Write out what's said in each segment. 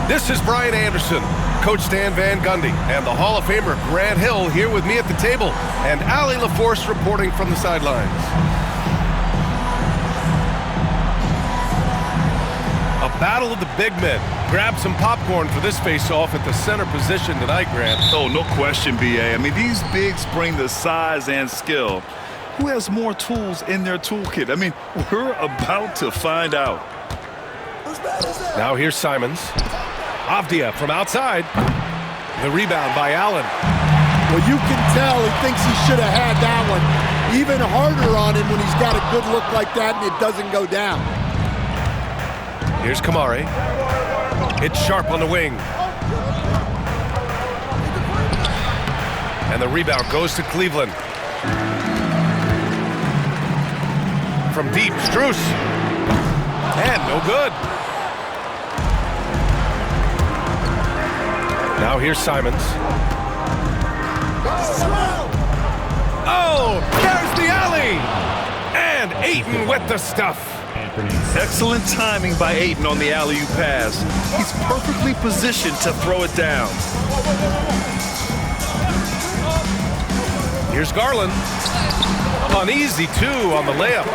This is Brian Anderson, Coach Stan Van Gundy, and the Hall of Famer Grant Hill here with me at the table, and Allie LaForce reporting from the sidelines. A battle of the big men. Grab some popcorn for this face-off at the center position tonight, Grant. Oh, no question, B.A. I mean, these bigs bring the size and skill. Who has more tools in their toolkit? I mean, we're about to find out. Now here's Simons. Avdia from outside. The rebound by Allen. Well, you can tell he thinks he should have had that one. Even harder on him when he's got a good look like that and it doesn't go down. Here's Kamari. It's Sharp on the wing. And the rebound goes to Cleveland. From deep, Strus. And no good. Now here's Simons. Oh, there's the alley! And Ayton with the stuff. Excellent timing by Ayton on the alley-oop pass. He's perfectly positioned to throw it down. Here's Garland. An easy two on the layup.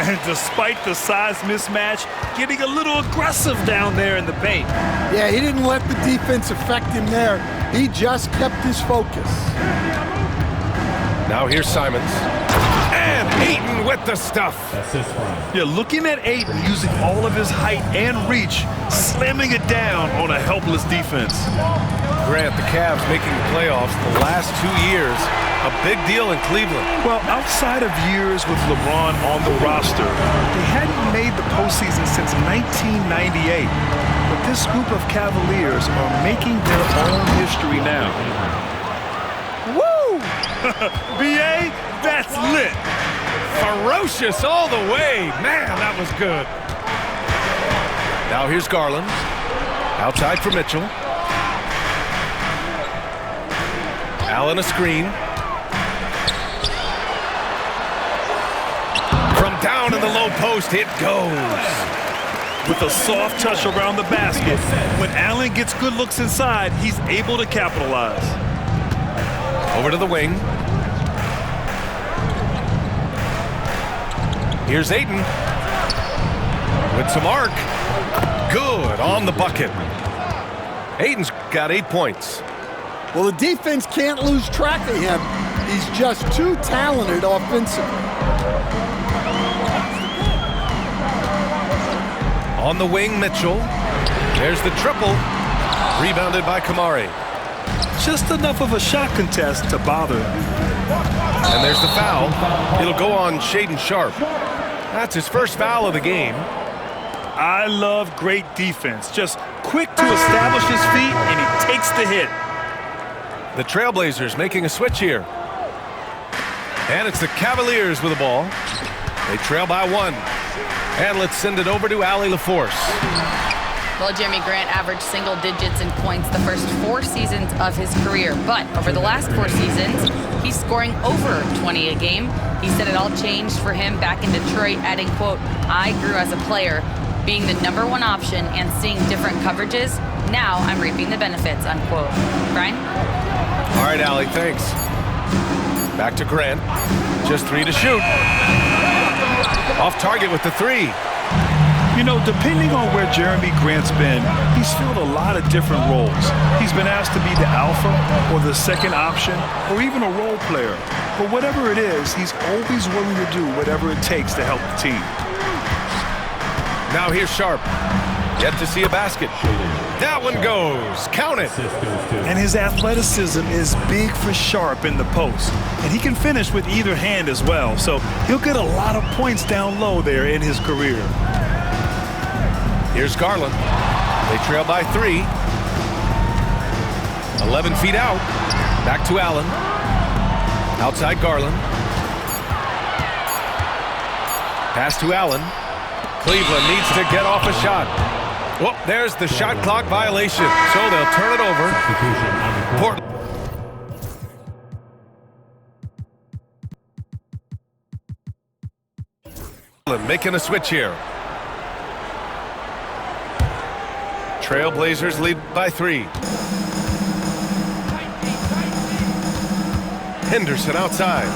And despite the size mismatch, getting a little aggressive down there in the paint. Yeah, he didn't let the defense affect him there. He just kept his focus. Now here's Simons. And Ayton with the stuff. Yeah, looking at Ayton using all of his height and reach, slamming it down on a helpless defense. Grant, the Cavs making the playoffs the last 2 years. A big deal in Cleveland. Well, outside of years with LeBron on the roster, they hadn't made the postseason since 1998. But this group of Cavaliers are making their own history now. Woo! B.A., that's lit. Ferocious all the way. Man, that was good. Now here's Garland. Outside for Mitchell. Allen a screen. From down in the low post, it goes. With a soft touch around the basket, when Allen gets good looks inside, he's able to capitalize. Over to the wing. Here's Ayton. With some arc. Good on the bucket. Ayton's got 8 points. Well, the defense can't lose track of him. He's just too talented offensively. On the wing, Mitchell. There's the triple. Rebounded by Kamari. Just enough of a shot contest to bother. And there's the foul. It'll go on Shaedon Sharp. That's his first foul of the game. I love great defense. Just quick to establish his feet, and he takes the hit. The Trailblazers making a switch here. And it's the Cavaliers with the ball. They trail by 1. And let's send it over to Allie LaForce. Well, Jeremy Grant averaged single digits in points the first 4 seasons of his career. But over the last 4 seasons, he's scoring over 20 a game. He said it all changed for him back in Detroit, adding, quote, "I grew as a player, being the #1 option and seeing different coverages. Now I'm reaping the benefits," unquote. Brian? All right, Allie, thanks. Back to Grant. Just 3 to shoot. Off target with the 3. You know, depending on where Jeremy Grant's been, he's filled a lot of different roles. He's been asked to be the alpha or the second option or even a role player. But whatever it is, he's always willing to do whatever it takes to help the team. Now here's Sharp. Yet to see a basket. That one goes. Count it. And his athleticism is big for Sharp in the post. And he can finish with either hand as well. So he'll get a lot of points down low there in his career. Here's Garland. They trail by 3. 11 feet out. Back to Allen. Outside Garland. Pass to Allen. Cleveland needs to get off a shot. Well, there's the shot clock violation, so they'll turn it over. Portland. Making a switch here. Trailblazers lead by 3. Henderson outside.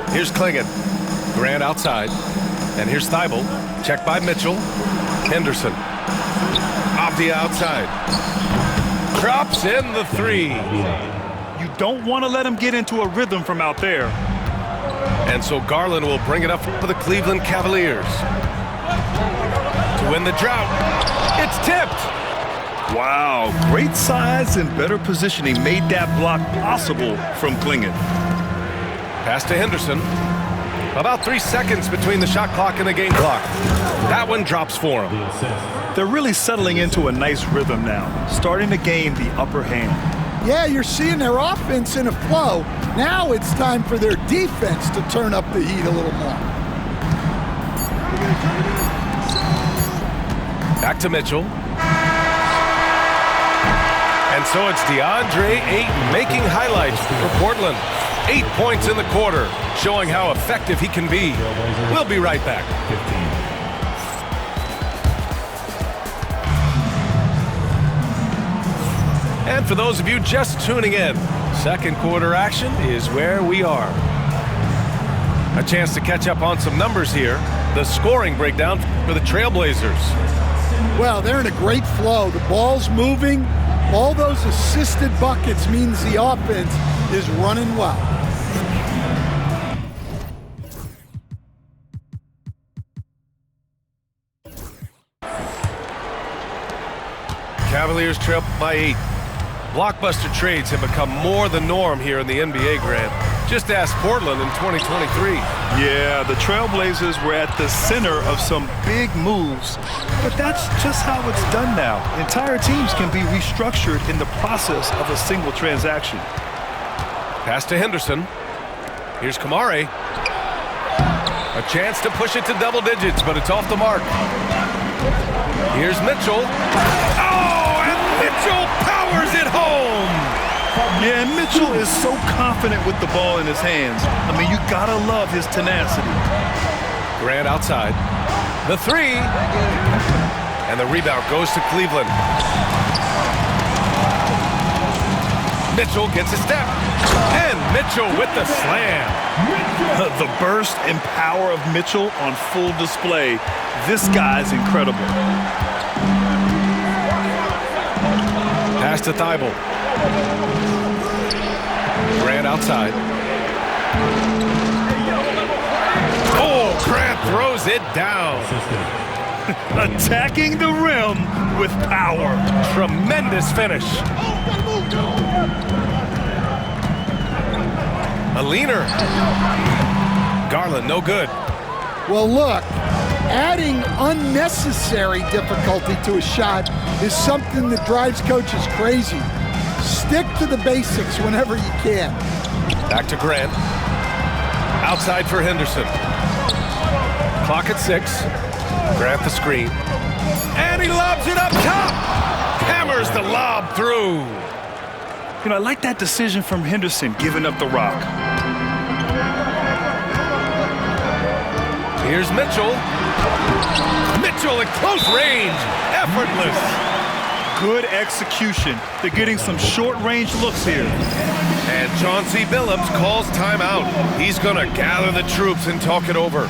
Here's Klingon. Grant outside. And here's Thibault. Checked by Mitchell. Henderson. Off the outside. Drops in the 3. You don't want to let him get into a rhythm from out there. And so Garland will bring it up for the Cleveland Cavaliers. To win the drought. It's tipped. Wow, great size and better positioning made that block possible from Klingon. Pass to Henderson. About 3 seconds between the shot clock and the game clock. That one drops for him. They're really settling into a nice rhythm now, starting to gain the upper hand. Yeah, you're seeing their offense in a flow. Now it's time for their defense to turn up the heat a little more. Back to Mitchell. And so it's DeAndre Ayton making highlights for Portland. 8 points in the quarter, showing how effective he can be. We'll be right back. And for those of you just tuning in, second quarter action is where we are. A chance to catch up on some numbers here. The scoring breakdown for the Trailblazers. Well, they're in a great flow. The ball's moving. All those assisted buckets means the offense is running well. Cavaliers trail by 8. Blockbuster trades have become more the norm here in the NBA, Grant. Just ask Portland in 2023. Yeah, the Trailblazers were at the center of some big moves, but that's just how it's done now. Entire teams can be restructured in the process of a single transaction. Pass to Henderson. Here's Kamare. A chance to push it to double digits, but it's off the mark. Here's Mitchell. Oh, and Mitchell powers it home. Yeah, and Mitchell is so confident with the ball in his hands. I mean, you gotta love his tenacity. Grant outside. The 3. And the rebound goes to Cleveland. Mitchell gets a step. And Mitchell with the slam. The burst and power of Mitchell on full display. This guy's incredible. Pass to Thibault. Grant outside. Oh, Grant throws it down. Attacking the rim with power. Tremendous finish. A leaner. Garland, no good. Well, look, adding unnecessary difficulty to a shot is something that drives coaches crazy. Stick to the basics whenever you can. Back to Grant. Outside for Henderson. Clock at 6. Grant the screen. And he lobs it up top. Hammers the lob through. You know, I like that decision from Henderson, giving up the rock. Here's Mitchell. Mitchell at close range. Effortless. Good execution. They're getting some short-range looks here. And Chauncey Billups calls timeout. He's going to gather the troops and talk it over.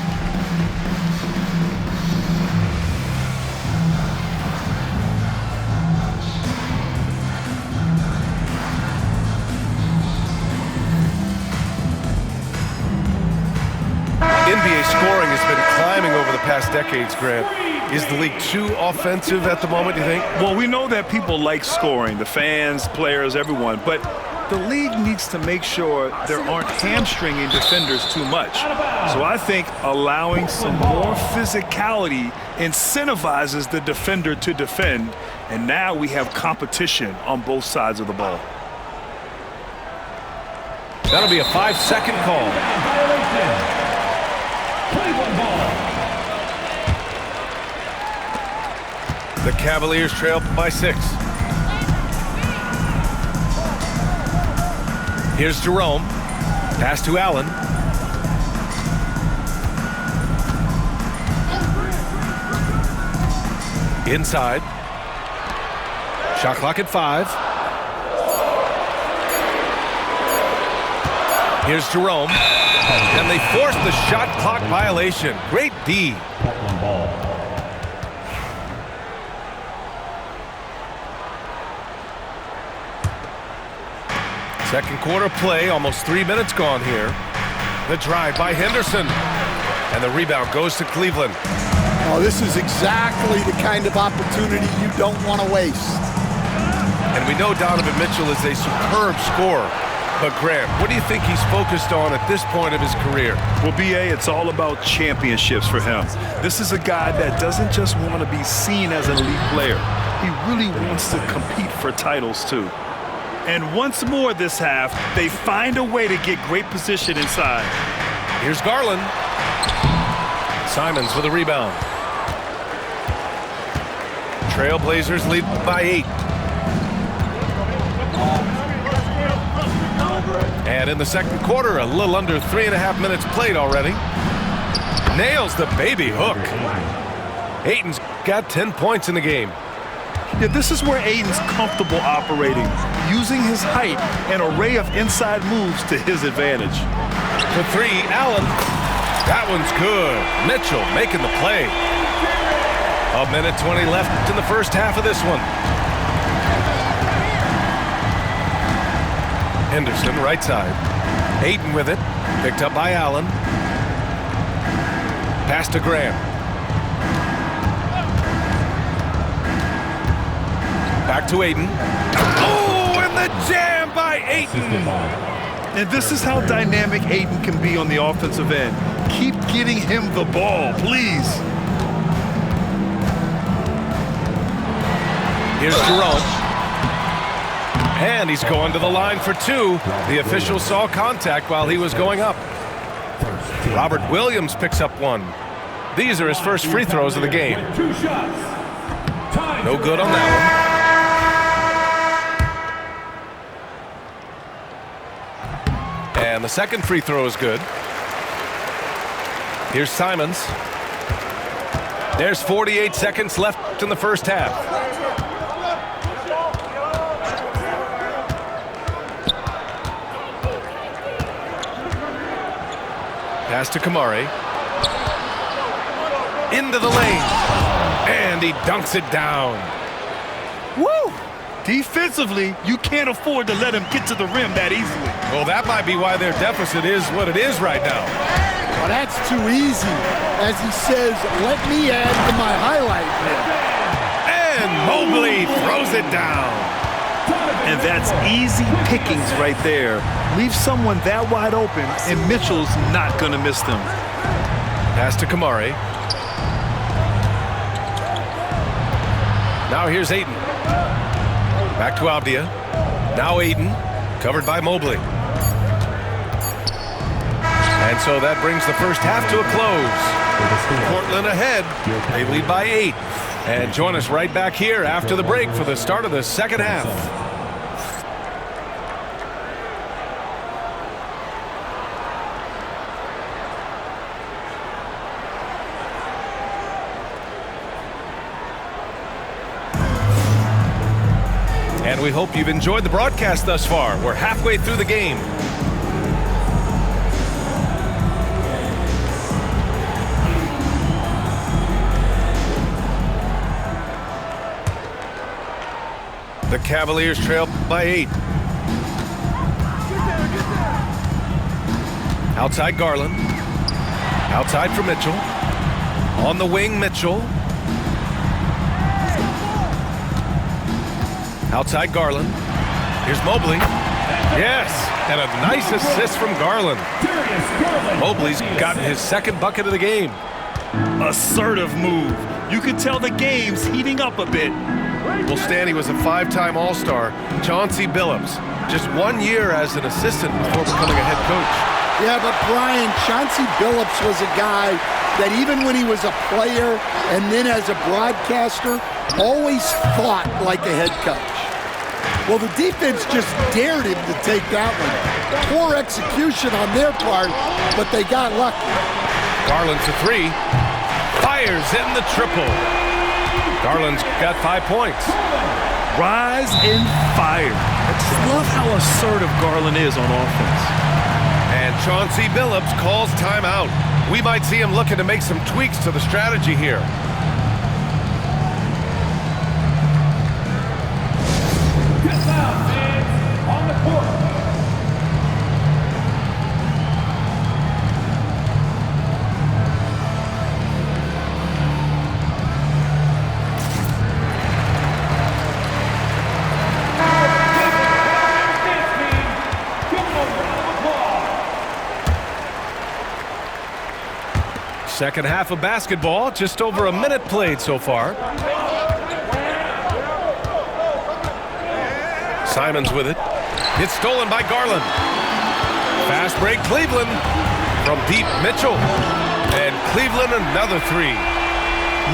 NBA scoring has been climbing over the past decades, Grant. Is the league too offensive at the moment, do you think? Well, we know that people like scoring, the fans, players, everyone, but the league needs to make sure there aren't hamstringing defenders too much. So I think allowing some more physicality incentivizes the defender to defend, and now we have competition on both sides of the ball. That'll be a 5-second call. The Cavaliers trail by 6. Here's Jerome. Pass to Allen. Inside. Shot clock at 5. Here's Jerome. And they force the shot clock violation. Great D. Second quarter play, almost 3 minutes gone here. The drive by Henderson. And the rebound goes to Cleveland. Oh, this is exactly the kind of opportunity you don't want to waste. And we know Donovan Mitchell is a superb scorer. But Grant, what do you think he's focused on at this point of his career? Well, B.A., it's all about championships for him. This is a guy that doesn't just want to be seen as an elite player. He really wants to compete for titles, too. And once more this half, they find a way to get great position inside. Here's Garland. Simons with a rebound. Trailblazers lead by 8. And in the second quarter, a little under 3.5 minutes played already. Nails the baby hook. Ayton's got 10 points in the game. Yeah, this is where Ayton's comfortable operating, using his height and array of inside moves to his advantage. For 3, Allen. That one's good. Mitchell making the play. 1:20 left in the first half of this one. Henderson, right side. Ayton with it. Picked up by Allen. Pass to Graham. Back to Ayton. Oh, and the jam by Ayton. And this is how dynamic Ayton can be on the offensive end. Keep getting him the ball, please. Here's Jerome. And he's going to the line for 2. The official saw contact while he was going up. Robert Williams picks up 1. These are his first free throws of the game. No good on that one. And the second free throw is good. Here's Simons. There's 48 seconds left in the first half. Pass to Kamari. Into the lane. And he dunks it down. Woo! Defensively, you can't afford to let him get to the rim that easily. Well, that might be why their deficit is what it is right now. Well, that's too easy. As he says, let me add to my highlight reel. And Mobley throws it down. And that's easy pickings right there. Leave someone that wide open, and Mitchell's not going to miss them. Pass to Kamari. Now here's Ayton. Back to Avdia. Now Ayton, covered by Mobley. And so that brings the first half to a close. Portland ahead. They lead by 8. And join us right back here after the break for the start of the second half. And we hope you've enjoyed the broadcast thus far. We're halfway through the game. The Cavaliers trail by 8. Outside Garland. Outside for Mitchell. On the wing, Mitchell. Outside Garland. Here's Mobley. Yes, and a nice assist from Garland. Mobley's gotten his second bucket of the game. Assertive move. You can tell the game's heating up a bit. Well, Stanley was a 5-time All-Star. Chauncey Billups, just 1 year as an assistant before becoming a head coach. Yeah, but Brian, Chauncey Billups was a guy that even when he was a player and then as a broadcaster, always thought like a head coach. Well, the defense just dared him to take that one. Poor execution on their part, but they got lucky. Garland for 3. Fires in the triple. Garland's got 5 points. Rise and fire. I just love how assertive Garland is on offense. And Chauncey Billups calls timeout. We might see him looking to make some tweaks to the strategy here. On the court. Second half of basketball, just over a minute played so far. Simons with it. It's stolen by Garland. Fast break Cleveland. From deep, Mitchell. And Cleveland another three.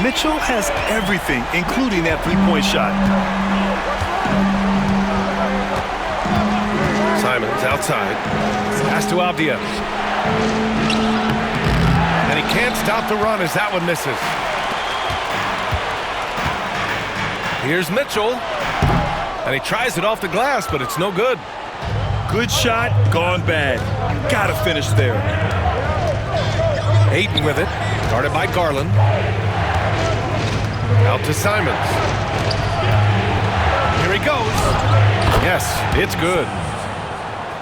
Mitchell has everything, including that three-point shot. Simons outside. Pass to Avdia. And he can't stop the run as that one misses. Here's Mitchell. And he tries it off the glass, but it's no good. Good shot, gone bad. Gotta finish there. Ayton with it. Guarded by Garland. Out to Simons. Here he goes. Yes, it's good.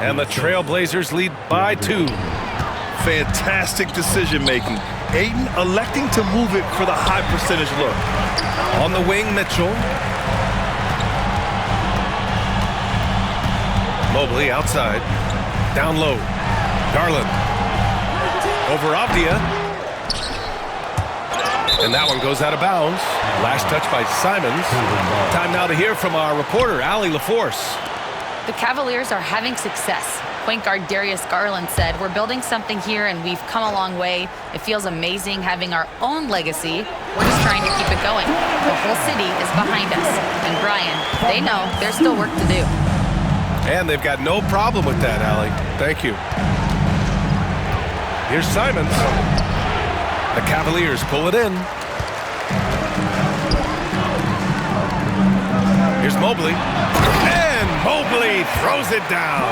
And the Trailblazers lead by 2. Fantastic decision-making. Ayton electing to move it for the high percentage look. On the wing, Mitchell. Mobley outside. Down low. Garland. Over Avdia. And that one goes out of bounds. Last touch by Simons. Time now to hear from our reporter, Allie LaForce. The Cavaliers are having success. Point guard Darius Garland said, "We're building something here and we've come a long way. It feels amazing having our own legacy. We're just trying to keep it going. The whole city is behind us." And Brian, they know there's still work to do. And they've got no problem with that, Allie. Thank you. Here's Simons. The Cavaliers pull it in. Here's Mobley. And Mobley throws it down.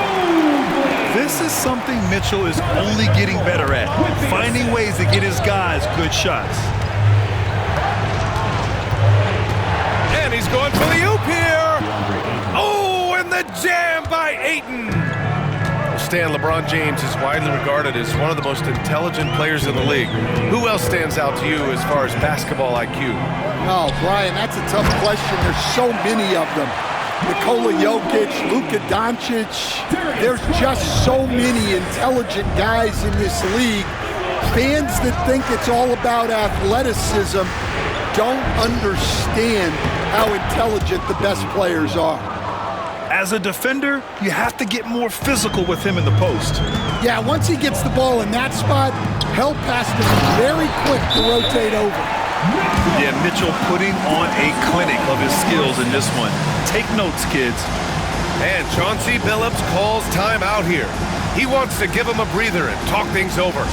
This is something Mitchell is only getting better at, finding ways to get his guys good shots. And he's going for the oop here. Oh, and the jam by Ayton. Stan, LeBron James is widely regarded as one of the most intelligent players in the league. Who else stands out to you as far as basketball IQ? Oh, Brian, that's a tough question. There's so many of them. Nikola Jokic, Luka Doncic. There's just so many intelligent guys in this league. Fans that think it's all about athleticism don't understand how intelligent the best players are. As a defender, you have to get more physical with him in the post. Yeah, once he gets the ball in that spot, help has to be very quick to rotate over. Yeah, Mitchell putting on a clinic of his skills in this one. Take notes, kids. And Chauncey Billups calls timeout here. He wants to give him a breather and talk things over.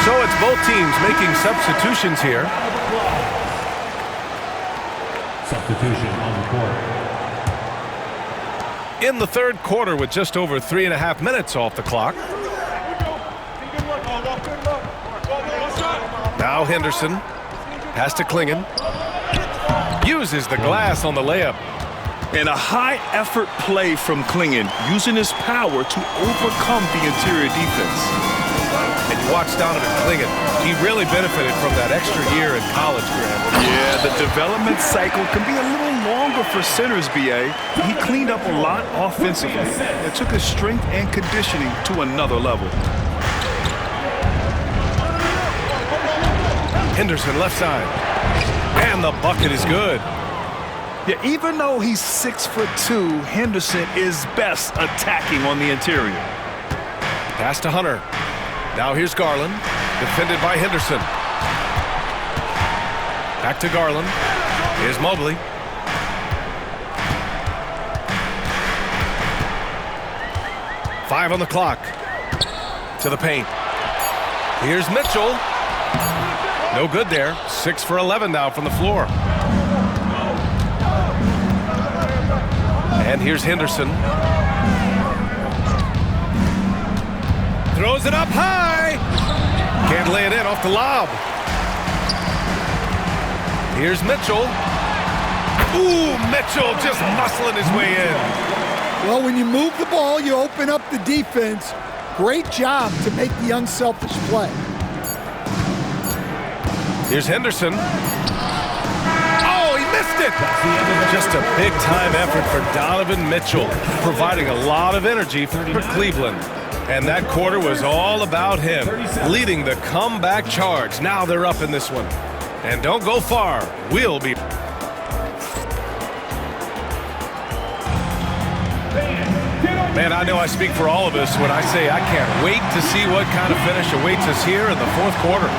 So it's both teams making substitutions here. Substitution on the court. In the third quarter with just over 3.5 minutes off the clock. Now Henderson. Pass to Klingon. Uses the glass on the layup. And a high-effort play from Klingon, using his power to overcome the interior defense. And you watch Donovan Klingon. He really benefited from that extra year in college, Graham. Yeah, the development cycle can be a little longer for centers, B.A. He cleaned up a lot offensively and took his strength and conditioning to another level. Henderson left side. And the bucket is good. Yeah, even though he's 6'2", Henderson is best attacking on the interior. Pass to Hunter. Now here's Garland, defended by Henderson. Back to Garland. Here's Mobley. Five on the clock. To the paint. Here's Mitchell. No good there. 6 for 11 now from the floor. And here's Henderson. Throws it up high. Can't lay it in off the lob. Here's Mitchell. Ooh, Mitchell just muscling his way in. Well, when you move the ball, you open up the defense. Great job to make the unselfish play. Here's Henderson. Oh, he missed it. Just a big-time effort for Donovan Mitchell, providing a lot of energy for Cleveland. And that quarter was all about him, leading the comeback charge. Now they're up in this one. And don't go far. We'll be... Man, I know I speak for all of us when I say I can't wait to see what kind of finish awaits us here in the fourth quarter.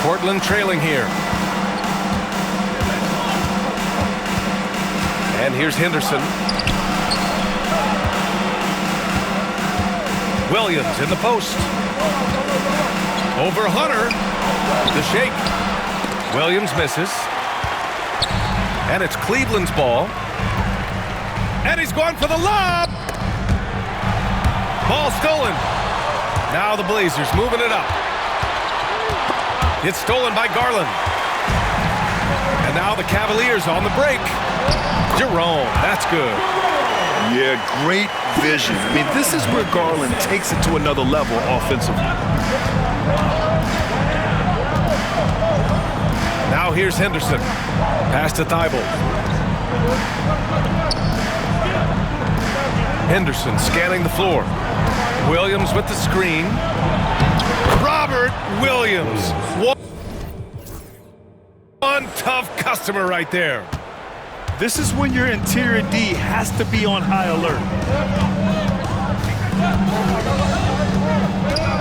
Portland trailing here. And here's Henderson. Williams in the post. Over Hunter. The shake. Williams misses. And it's Cleveland's ball. And he's going for the lob. Ball stolen. Now the Blazers moving it up. It's stolen by Garland. And now the Cavaliers on the break. Jerome, that's good. Yeah, great vision. I mean, this is where Garland takes it to another level offensively. Now here's Henderson. Pass to Thibault. Henderson scanning the floor. Williams with the screen. Robert Williams. One tough customer right there. This is when your interior D has to be on high alert.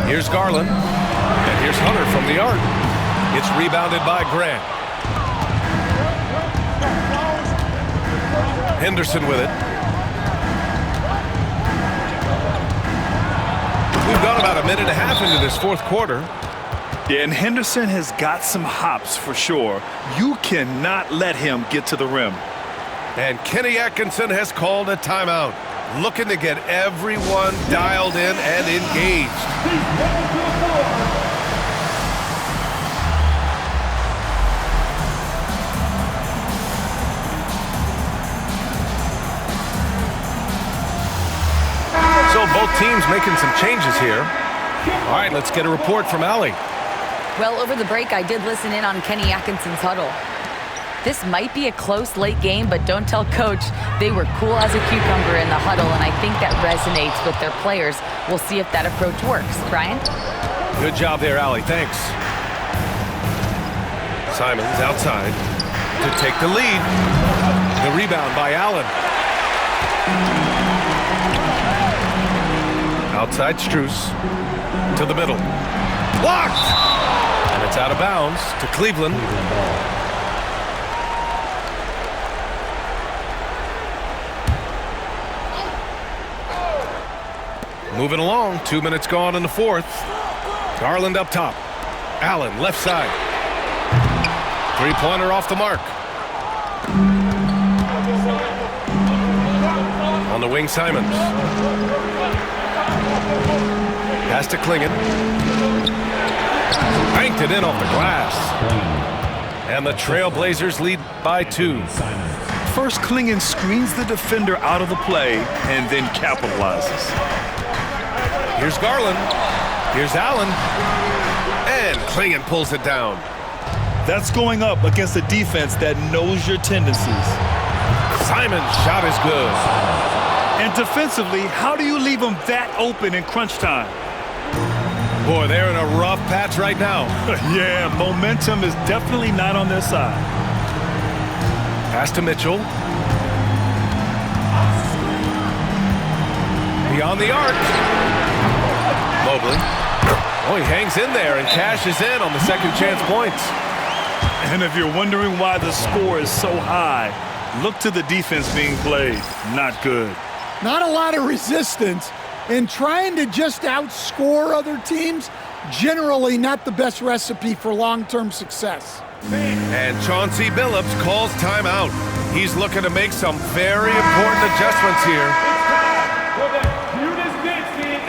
Here's Garland. And here's Hunter from the arc. It's rebounded by Grant. Henderson with it. We've gone about a minute and a half into this fourth quarter. Yeah, and Henderson has got some hops for sure. You cannot let him get to the rim. And Kenny Atkinson has called a timeout, looking to get everyone dialed in and engaged. So both teams making some changes here. All right, let's get a report from Allie. Well, over the break, I did listen in on Kenny Atkinson's huddle. This might be a close late game, but don't tell Coach. They were cool as a cucumber in the huddle, and I think that resonates with their players. We'll see if that approach works. Brian? Good job there, Allie. Thanks. Simons outside to take the lead. The rebound by Allen. Outside Strus to the middle. Blocked! And it's out of bounds to Cleveland. Moving along, 2 minutes gone in the fourth. Garland up top. Allen left side. Three-pointer off the mark. On the wing, Simons. Pass to Klingon. Banked it in off the glass. And the Trailblazers lead by 2. First, Klingon screens the defender out of the play and then capitalizes. Here's Garland. Here's Allen. And Klingon pulls it down. That's going up against a defense that knows your tendencies. Simon's shot is good. And defensively, how do you leave them that open in crunch time? Boy, they're in a rough patch right now. Yeah, momentum is definitely not on their side. Pass to Mitchell. Beyond the arc. Mobley. Oh, he hangs in there and cashes in on the second chance points. And if you're wondering why the score is so high, look to the defense being played. Not good. Not a lot of resistance, and trying to just outscore other teams, generally not the best recipe for long-term success. And Chauncey Billups calls timeout. He's looking to make some very important adjustments here.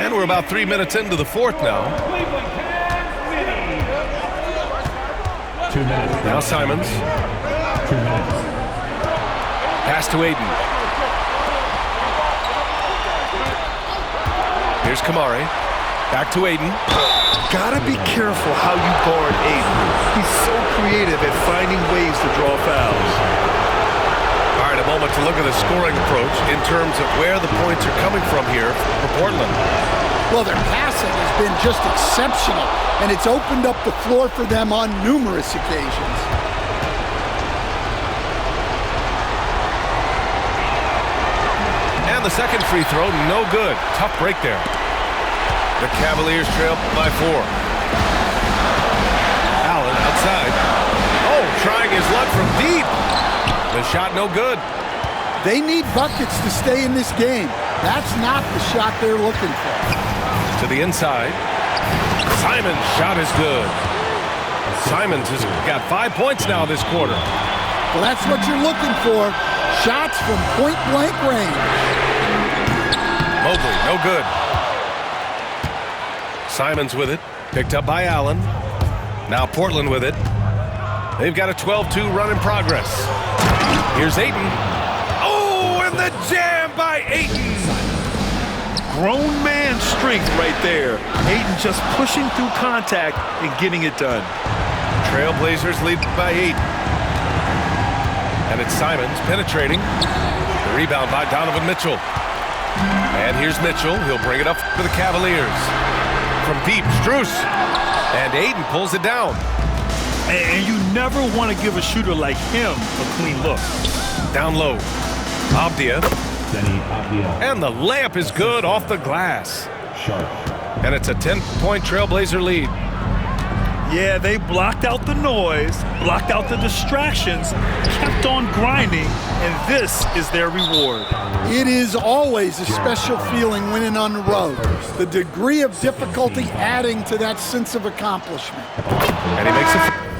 And we're about 3 minutes into the fourth now. 2 minutes. Now Simons. 2 minutes. Pass to Ayton. Here's Kamari. Back to Ayton. Gotta be careful how you guard Ayton. He's so creative at finding ways to draw fouls. All right, a moment to look at the scoring approach in terms of where the points are coming from here for Portland. Well, their passing has been just exceptional, and it's opened up the floor for them on numerous occasions. And the second free throw, no good. Tough break there. The Cavaliers trail by 4. Allen outside. Oh, trying his luck from deep. The shot no good. They need buckets to stay in this game. That's not the shot they're looking for. To the inside. Simons' shot is good. Simons has got 5 points now this quarter. Well, that's what you're looking for. Shots from point-blank range. Mobley, no good. Simons with it. Picked up by Allen. Now Portland with it. They've got a 12-2 run in progress. Here's Ayton. Oh, and the jam by Ayton. Grown man strength right there. Ayton just pushing through contact and getting it done. Trailblazers lead by 8. And it's Simons penetrating. The rebound by Donovan Mitchell. And here's Mitchell. He'll bring it up for the Cavaliers. From deep, Strus. And Ayton pulls it down. And you never want to give a shooter like him a clean look. Down low. Abdia. Denny Abdia. And the layup is good off the glass. Sharp. And it's a 10-point Trailblazer lead. Yeah, they blocked out the noise, blocked out the distractions, kept on grinding, and this is their reward. It is always a special feeling winning on the road. The degree of difficulty adding to that sense of accomplishment. And he makes it.